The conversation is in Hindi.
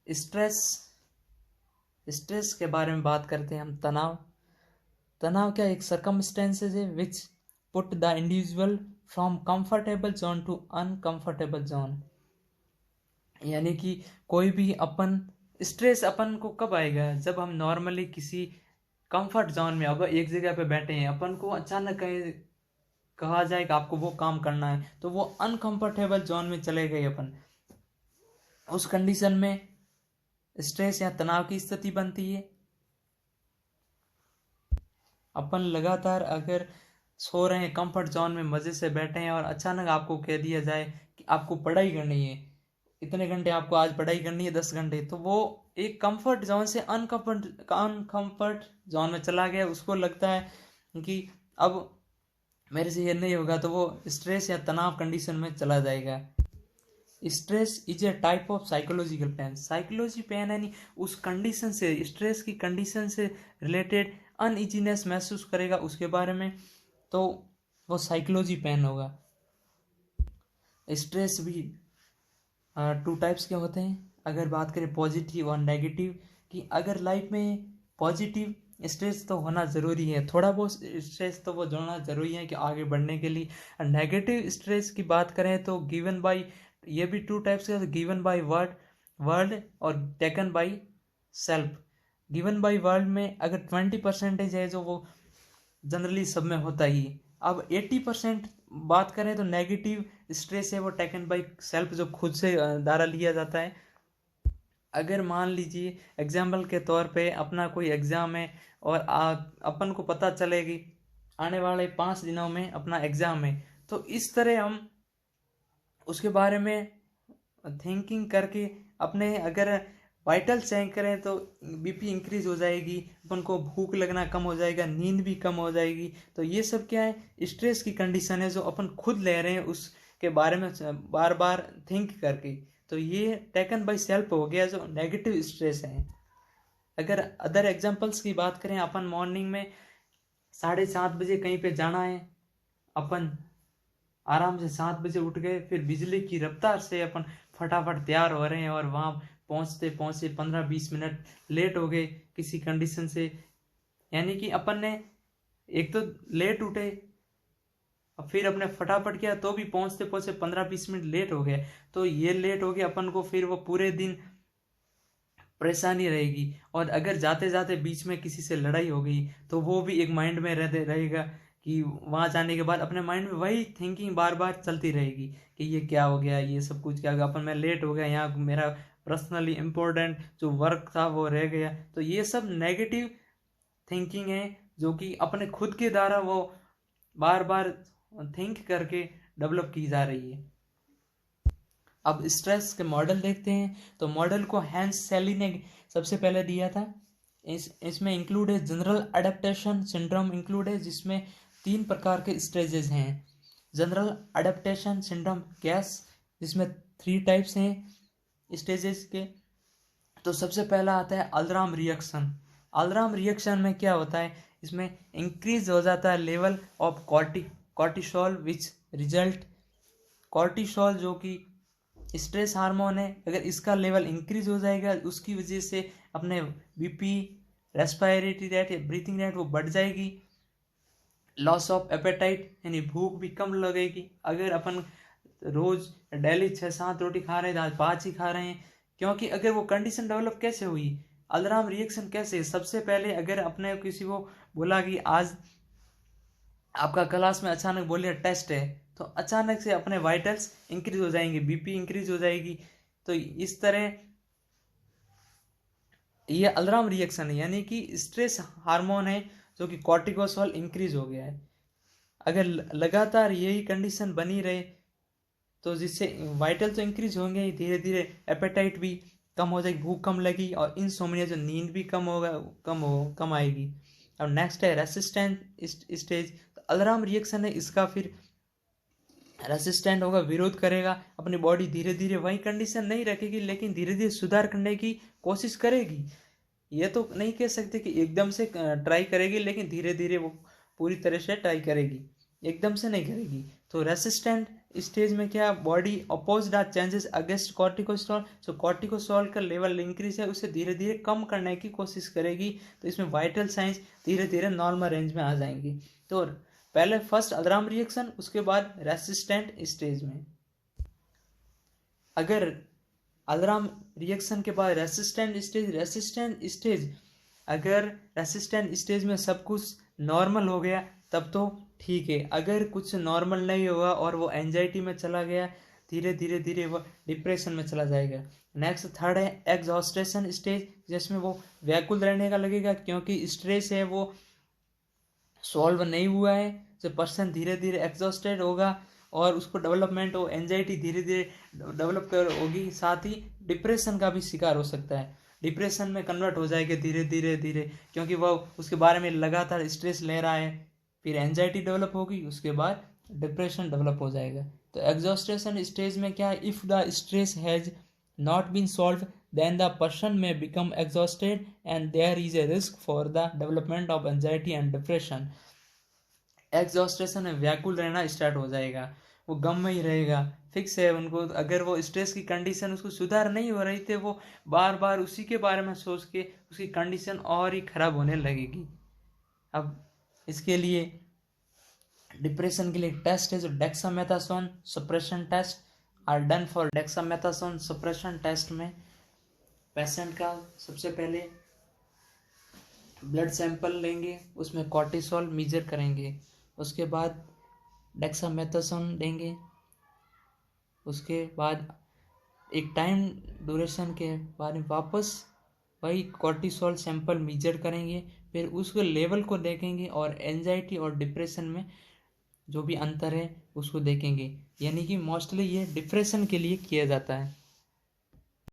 स्ट्रेस स्ट्रेस के बारे में बात करते हैं हम। तनाव क्या एक सर्कमस्टेंसेस है which put the individual from comfortable zone to uncomfortable zone. यानी कि कोई भी अपन स्ट्रेस अपन को कब आएगा, जब हम नॉर्मली किसी कंफर्ट जोन में, अब एक जगह पे बैठे हैं, अपन को अचानक कहीं कहा जाए कि आपको वो काम करना है, तो वो अनकंफर्टेबल जोन में चले गए अपन। उस कंडीशन में स्ट्रेस या तनाव की स्थिति बनती है। अपन लगातार अगर सो रहे हैं, कंफर्ट जोन में मजे से बैठे हैं, और अचानक आपको कह दिया जाए कि आपको पढ़ाई करनी है, इतने घंटे आपको आज पढ़ाई करनी है, 10 घंटे, तो वो एक कंफर्ट जोन से अनकंफर्ट जोन में चला गया। उसको लगता है कि अब मेरे से ये नहीं होगा, तो वो स्ट्रेस या तनाव कंडीशन में चला जाएगा। Stress is a type of psychological pain. Psychology pain यानी उस कंडीशन से, स्ट्रेस की कंडीशन से रिलेटेड अनइजीनेस महसूस करेगा उसके बारे में, तो वो साइकोलॉजी पेन होगा। स्ट्रेस भी टू टाइप्स के होते हैं। अगर बात करें पॉजिटिव और नेगेटिव, कि अगर लाइफ में पॉजिटिव स्ट्रेस तो होना ज़रूरी है, थोड़ा बहुत स्ट्रेस तो वो जोड़ना ज़रूरी है कि आगे बढ़ने के लिए। नेगेटिव स्ट्रेस की बात करें तो गिवन बाय, ये भी टू टाइप्स के, गिवन बाय वर्ल्ड और taken by self. Given by world में अगर 20% है जो वो जनरली सब में होता ही। अब 80% बात करें तो नेगेटिव स्ट्रेस है वो टेकन बाय सेल्फ, जो खुद से द्वारा लिया जाता है। अगर मान लीजिए एग्जाम्पल के तौर पे अपना कोई एग्ज़ाम है, और अपन को पता चलेगी आने वाले 5 दिनों में अपना एग्ज़ाम है, तो इस तरह हम उसके बारे में थिंकिंग करके अपने अगर वाइटल चेक करें तो बीपी इंक्रीज हो जाएगी, अपन को भूख लगना कम हो जाएगा, नींद भी कम हो जाएगी। तो ये सब क्या है, स्ट्रेस की कंडीशन है जो अपन खुद ले रहे हैं उसके बारे में बार बार थिंक करके। तो ये टेकन बाय सेल्फ हो गया जो नेगेटिव स्ट्रेस है। अगर अदर एग्जांपल्स की बात करें, अपन मॉर्निंग में 7:30 बजे कहीं पे जाना है, अपन आराम से 7 बजे उठ गए, फिर बिजली की रफ्तार से अपन फटाफट तैयार हो रहे हैं, और वहाँ पहुँचते पहुँचते 15-20 मिनट लेट हो गए किसी कंडीशन से। यानी कि अपन ने एक तो लेट उठे, और फिर अपने फटाफट किया, तो भी पहुँचते पहुँचते 15-20 मिनट लेट हो गए। तो ये लेट हो गया अपन को, फिर वो पूरे दिन परेशानी रहेगी। और अगर जाते जाते बीच में किसी से लड़ाई हो गई, तो वो भी एक माइंड में रहेगा कि वहाँ जाने के बाद अपने माइंड में वही थिंकिंग बार बार चलती रहेगी कि ये क्या हो गया, ये सब कुछ क्या हो गया, अपन मैं लेट हो गया, यहाँ मेरा पर्सनली इम्पोर्टेंट जो वर्क था वो रह गया। तो ये सब नेगेटिव थिंकिंग है जो कि अपने खुद के द्वारा वो बार बार थिंक करके डेवलप की जा रही है। अब स्ट्रेस के मॉडल देखते हैं, तो मॉडल को हैंस सेली ने सबसे पहले दिया था। इसमें इंक्लूड है जनरल अडेप्टेशन सिंड्रोम इंक्लूड है, जिसमें 3 प्रकार के स्टेजेस हैं। जनरल अडेप्टेशन सिंड्रोम गैस, जिसमें 3 टाइप्स हैं स्टेजेस के। तो सबसे पहला आता है अल्राम रिएक्शन। अल्राम रिएक्शन में क्या होता है, इसमें इंक्रीज हो जाता है level of cortisol which result, cortisol जो कि स्ट्रेस हार्मोन है, अगर इसका लेवल इंक्रीज हो जाएगा उसकी वजह से अपने बीपी, रेस्पिरेटरी रेट या ब्रीथिंग रेट वो बढ़ जाएगी। लॉस ऑफ एपेटाइट यानी भूख भी कम लगेगी। अगर अपन रोज डेली 6-7 रोटी खा रहे हैं, आज 5 ही खा रहे हैं, क्योंकि अगर वो कंडीशन डेवलप कैसे हुई, अलार्म रिएक्शन कैसे, सबसे पहले अगर अपने किसी को बोला कि आज आपका क्लास में अचानक बोलिए टेस्ट है, तो अचानक से अपने वाइटल्स इंक्रीज हो जाएंगे, बीपी इंक्रीज हो जाएगी। तो इस तरह ये अलार्म रिएक्शन है, यानी कि स्ट्रेस हार्मोन है जो कि कॉर्टिकोसोल इंक्रीज हो गया है। अगर लगातार यही कंडीशन बनी रहे, तो जिससे वाइटल तो इंक्रीज होंगे ही, धीरे धीरे एपेटाइट भी कम हो जाएगी, भूख कम लगी, और इनसोम्निया जो नींद भी कम आएगी। और नेक्स्ट है रेसिस्टेंट स्टेज। तो अलार्म रिएक्शन है, इसका फिर रेसिस्टेंट होगा, विरोध करेगा, अपनी बॉडी धीरे धीरे वही कंडीशन नहीं रखेगी, लेकिन धीरे धीरे सुधार करने की कोशिश करेगी। ये तो नहीं कह सकते कि एकदम से ट्राई करेगी, लेकिन धीरे धीरे वो पूरी तरह से ट्राई करेगी, एकदम से नहीं करेगी। तो रेसिस्टेंट स्टेज में क्या body opposed are changes against corticosterol, so corticosterol का लेवल इंक्रीज है, उसे धीरे धीरे कम करने की कोशिश करेगी, तो इसमें वाइटल साइंस धीरे धीरे नॉर्मल रेंज में आ जाएंगी। तो पहले फर्स्ट अलार्म रिएक्शन, उसके बाद रेसिस्टेंट स्टेज में। अगर अलार्म रिएक्शन के बाद रेसिस्टेंट स्टेज अगर रेसिस्टेंट स्टेज में सब कुछ नॉर्मल हो गया तब तो ठीक है। अगर कुछ नॉर्मल नहीं हुआ और वो एंजाइटी में चला गया, धीरे धीरे धीरे वो डिप्रेशन में चला जाएगा। नेक्स्ट थर्ड है एग्जॉस्टेशन स्टेज, जिसमें वो व्याकुल रहने का लगेगा क्योंकि स्ट्रेस है वो सॉल्व नहीं हुआ है, तो पर्सन धीरे धीरे एग्जॉस्टेड होगा और उसको डेवलपमेंट हो एंजाइटी धीरे धीरे डेवलप कर होगी, साथ ही डिप्रेशन का भी शिकार हो सकता है, डिप्रेशन में कन्वर्ट हो जाएगा धीरे धीरे धीरे, क्योंकि वह उसके बारे में लगातार स्ट्रेस ले रहा है। फिर एंजाइटी डेवलप होगी, उसके बाद डिप्रेशन डेवलप हो जाएगा। तो एग्जॉस्टेशन स्टेज में क्या है, if the stress has not been solve then the person may become exhausted and there is a risk for the development of anxiety and depression। एग्जॉस्टेशन में व्याकुल रहना स्टार्ट हो जाएगा, वो गम में ही रहेगा, फिक्स है उनको। अगर वो स्ट्रेस की कंडीशन उसको सुधार नहीं हो रही थी, वो बार बार उसी के बारे में सोच के उसकी कंडीशन और ही खराब होने लगेगी। अब इसके लिए डिप्रेशन के लिए टेस्ट है जो dexamethasone suppression test are done for dexamethasone suppression test में पेशेंट का सबसे पहले ब्लड सैंपल लेंगे, उसमें कॉर्टिसोल मेजर करेंगे, उसके बाद डेक्सामेथासोन देंगे, उसके बाद एक टाइम ड्यूरेशन के बाद वापस वही कॉर्टिसोल सैंपल मेजर करेंगे, फिर उसके लेवल को देखेंगे और एंजाइटी और डिप्रेशन में जो भी अंतर है उसको देखेंगे। यानी कि मोस्टली ये डिप्रेशन के लिए किया जाता है।